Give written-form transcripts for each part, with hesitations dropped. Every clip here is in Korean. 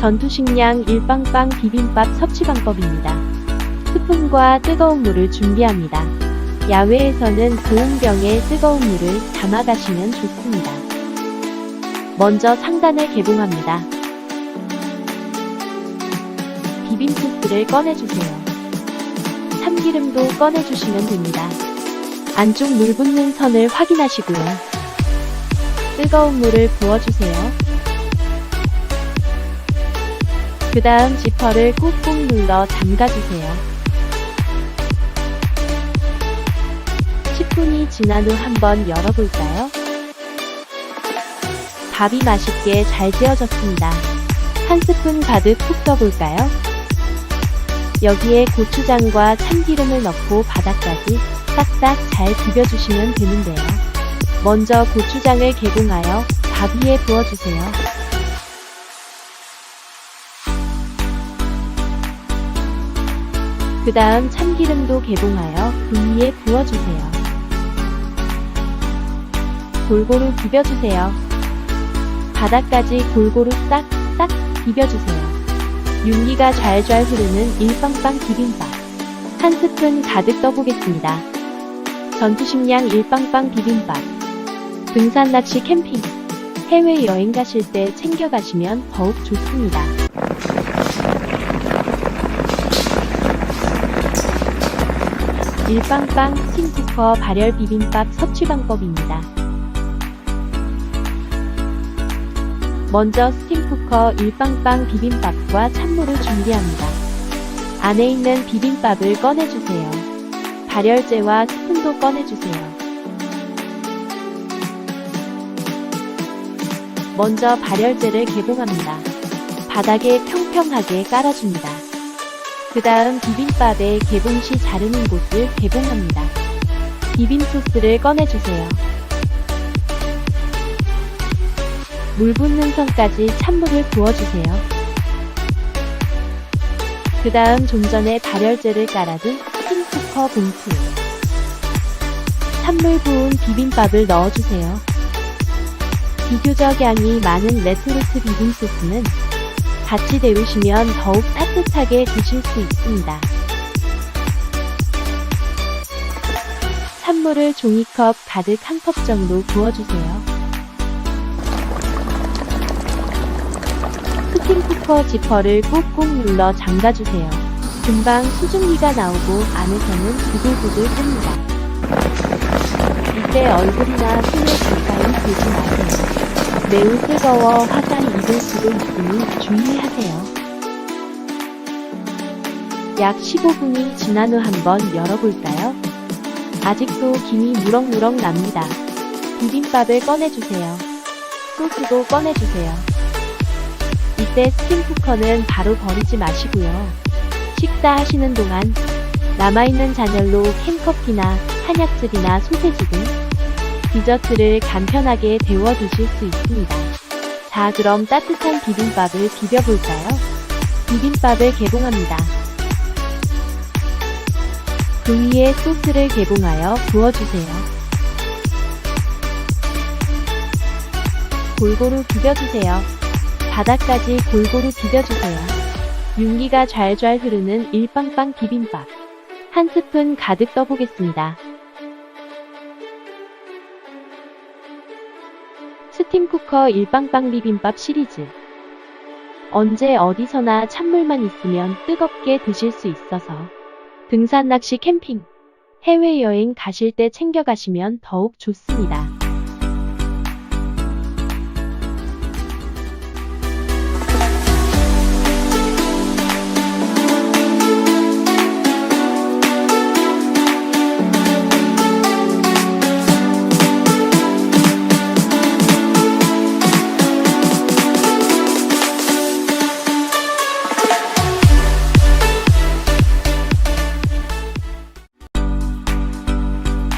전투식량 일빵빵 비빔밥 섭취 방법입니다. 스푼과 뜨거운 물을 준비합니다. 야외에서는 보온병에 뜨거운 물을 담아 가시면 좋습니다. 먼저 상단을 개봉합니다. 비빔소스를 꺼내주세요. 참기름도 꺼내주시면 됩니다. 안쪽 물 붓는 선을 확인하시고요. 뜨거운 물을 부어주세요. 그 다음 지퍼를 꾹꾹 눌러 잠가주세요. 10분이 지난 후 한번 열어볼까요? 밥이 맛있게 잘 되어졌습니다. 한 스푼 가득 푹 떠볼까요? 여기에 고추장과 참기름을 넣고 바닥까지 싹싹 잘 비벼주시면 되는데요. 먼저 고추장을 개봉하여 밥 위에 부어주세요. 그 다음 참기름도 개봉하여 그 위에 부어주세요. 골고루 비벼주세요. 바닥까지 골고루 싹싹 비벼주세요. 윤기가 잘잘 흐르는 일빵빵 비빔밥. 한 스푼 가득 떠보겠습니다. 전투식량 일빵빵 비빔밥. 등산 낚시 캠핑. 해외여행 가실 때 챙겨가시면 더욱 좋습니다. 일빵빵 스팀쿠커 발열 비빔밥 섭취 방법입니다. 먼저 스팀쿠커 일빵빵 비빔밥과 찬물을 준비합니다. 안에 있는 비빔밥을 꺼내주세요. 발열제와 스푼도 꺼내주세요. 먼저 발열제를 개봉합니다. 바닥에 평평하게 깔아줍니다. 그 다음 비빔밥의 개봉시 자르는 곳을 개봉합니다. 비빔소스를 꺼내주세요. 물 붓는 선까지 찬물을 부어주세요. 그 다음 좀 전에 발열제를 깔아둔 스팀쿠커 봉투. 찬물 부은 비빔밥을 넣어주세요. 비교적 양이 많은 레토르트 비빔소스는 같이 데우시면 더욱 따뜻하게 드실 수 있습니다. 찬물을 종이컵 가득 한 컵 정도 부어주세요. 스팀쿠커 지퍼를 꾹꾹 눌러 잠가주세요. 금방 수증기가 나오고 안에서는 부들부들 끓습니다. 이때 얼굴이나 손에 가까이 대지 마세요. 매우 뜨거워 화상 입을 수도 있으니 주의하세요. 약 15분이 지난 후 한번 열어볼까요? 아직도 김이 무럭무럭 납니다. 비빔밥을 꺼내주세요. 소스도 꺼내주세요. 이때 스팀쿠커는 바로 버리지 마시고요. 식사하시는 동안 남아있는 잔열로 캔커피나 한약즙이나 소세지 등 디저트를 간편하게 데워 드실 수 있습니다. 자, 그럼 따뜻한 비빔밥을 비벼볼까요? 비빔밥을 개봉합니다. 그 위에 소스를 개봉하여 부어주세요. 골고루 비벼주세요. 바닥까지 골고루 비벼주세요. 윤기가 잘잘 흐르는 일빵빵 비빔밥. 한 스푼 가득 떠보겠습니다. 스팀쿠커 일빵빵 비빔밥 시리즈. 언제 어디서나 찬물만 있으면 뜨겁게 드실 수 있어서 등산 낚시 캠핑, 해외여행 가실 때 챙겨가시면 더욱 좋습니다.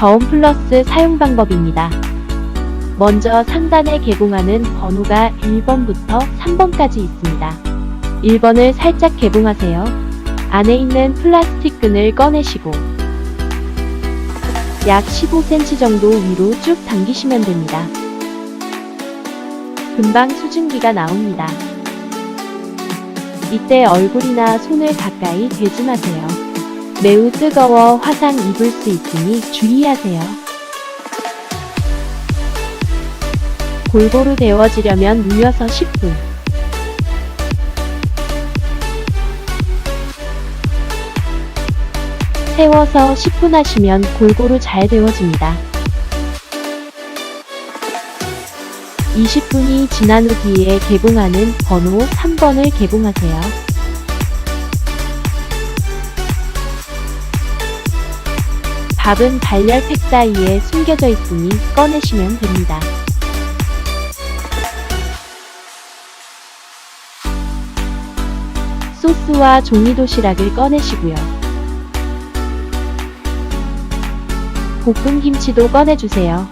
저온 플러스 사용 방법입니다. 먼저 상단에 개봉하는 번호가 1번부터 3번까지 있습니다. 1번을 살짝 개봉하세요. 안에 있는 플라스틱 끈을 꺼내시고 약 15cm 정도 위로 쭉 당기시면 됩니다. 금방 수증기가 나옵니다. 이때 얼굴이나 손을 가까이 대지 마세요. 매우 뜨거워 화상 입을 수 있으니 주의하세요. 골고루 데워지려면 눌려서 10분. 세워서 10분 하시면 골고루 잘 데워집니다. 20분이 지난 후 뒤에 개봉하는 번호 3번을 개봉하세요. 밥은 달걀팩 사이에 숨겨져 있으니 꺼내시면 됩니다. 소스와 종이 도시락을 꺼내시고요. 볶은 김치도 꺼내주세요.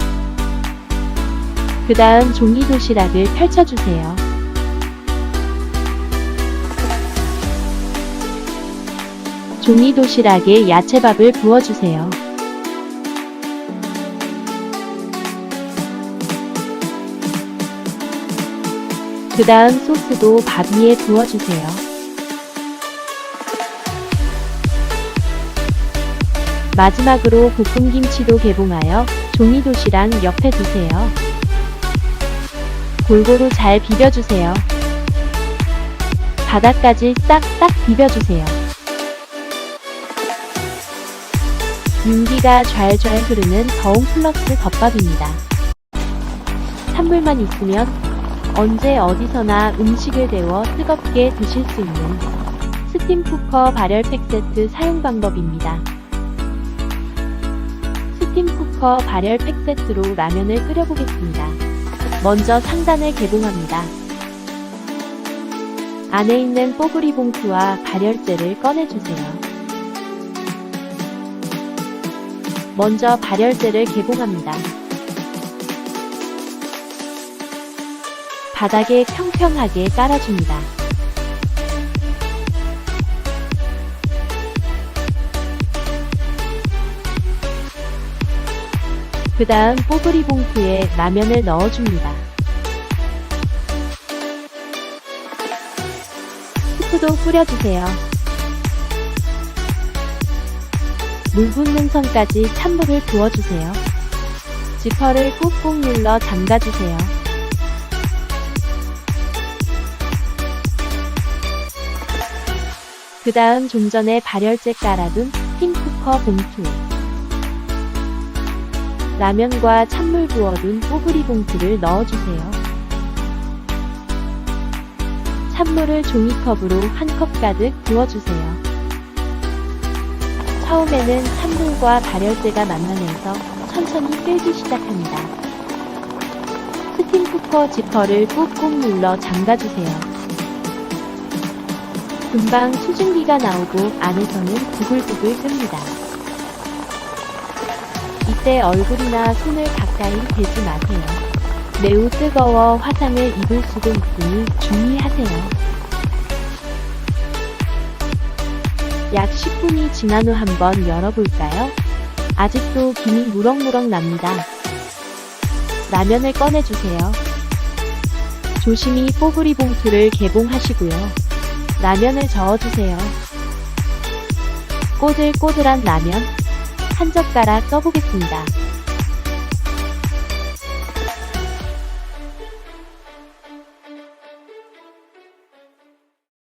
그 다음 종이 도시락을 펼쳐주세요. 종이 도시락에 야채밥을 부어주세요. 그 다음 소스도 밥 위에 부어주세요. 마지막으로 볶은 김치도 개봉하여 종이 도시락 옆에 두세요. 골고루 잘 비벼주세요. 바닥까지 싹싹 비벼주세요. 윤기가 좔좔 흐르는 더운 플러스 덮밥입니다. 찬물만 있으면 언제 어디서나 음식을 데워 뜨겁게 드실 수 있는 스팀 쿠커 발열팩 세트 사용 방법입니다. 스팀 쿠커 발열팩 세트로 라면을 끓여보겠습니다. 먼저 상단을 개봉합니다. 안에 있는 뽀글이 봉투와 발열재를 꺼내주세요. 먼저 발열재를 개봉합니다. 바닥에 평평하게 깔아줍니다. 그 다음 뽀글이 봉투에 라면을 넣어줍니다. 스프도 뿌려주세요. 물 붓는 선까지 찬물을 부어주세요. 지퍼를 꾹꾹 눌러 잠가주세요. 그 다음 좀 전에 발열재 깔아둔 스팀 쿠커 봉투, 라면과 찬물 부어둔 뽀글이 봉투를 넣어주세요. 찬물을 종이컵으로 한 컵 가득 부어주세요. 처음에는 찬물과 발열재가 만나면서 천천히 끓기 시작합니다. 스팀 쿠커 지퍼를 꾹꾹 눌러 잠가주세요. 금방 수증기가 나오고 안에서는 부글부글 끓습니다. 이때 얼굴이나 손을 가까이 대지 마세요. 매우 뜨거워 화상을 입을 수도 있으니 주의하세요. 약 10분이 지난 후 한번 열어볼까요? 아직도 김이 무럭무럭 납니다. 라면을 꺼내주세요. 조심히 뽀글이 봉투를 개봉하시고요. 라면을 저어주세요. 꼬들꼬들한 라면 한 젓가락 써보겠습니다.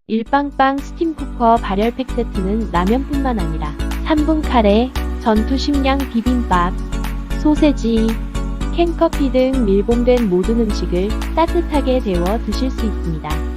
일빵빵 스팀 쿠커 발열팩 세트는 라면뿐만 아니라 3분 카레, 전투 식량 비빔밥, 소세지, 캔커피 등 밀봉된 모든 음식을 따뜻하게 데워 드실 수 있습니다.